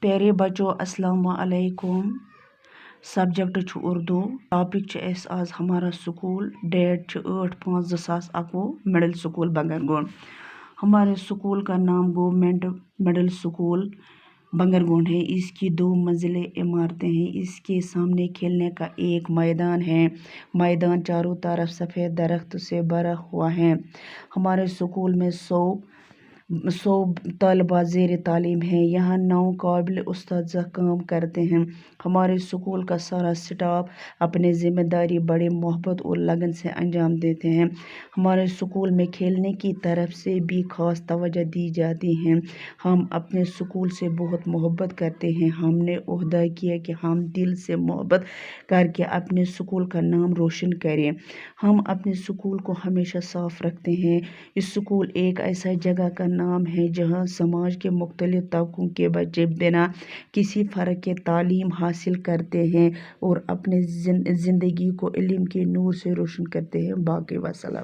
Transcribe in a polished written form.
پیارے بچوں السلام علیکم۔ سبجیکٹ اردو۔ ٹاپک اس آز ہمارا سکول۔ ڈیٹ 8/5/2021۔ مڈل سکول بنگر گونڈ۔ ہمارے سکول کا نام گورنمنٹ مڈل سکول بنگر گونڈ ہے۔ اس کی 2 منزلیں عمارتیں ہیں۔ اس کے سامنے کھیلنے کا ایک میدان ہے۔ میدان چاروں طرف سفید درخت سے بھرا ہوا ہے۔ ہمارے سکول میں 100 طلباء زیر تعلیم ہیں۔ یہاں 9 قابل اساتذہ کام کرتے ہیں۔ ہمارے سکول کا سارا اسٹاف اپنی ذمہ داری بڑے محبت اور لگن سے انجام دیتے ہیں۔ ہمارے سکول میں کھیلنے کی طرف سے بھی خاص توجہ دی جاتی ہے۔ ہم اپنے سکول سے بہت محبت کرتے ہیں۔ ہم نے عہدہ کیا کہ ہم دل سے محبت کر کے اپنے سکول کا نام روشن کریں۔ ہم اپنے سکول کو ہمیشہ صاف رکھتے ہیں۔ اس سکول ایک ایسا جگہ کا نام ہے جہاں سماج کے مختلف طبقوں کے بچے بنا کسی فرق کے تعلیم حاصل کرتے ہیں اور اپنی زندگی کو علم کے نور سے روشن کرتے ہیں۔ باقی وسلام۔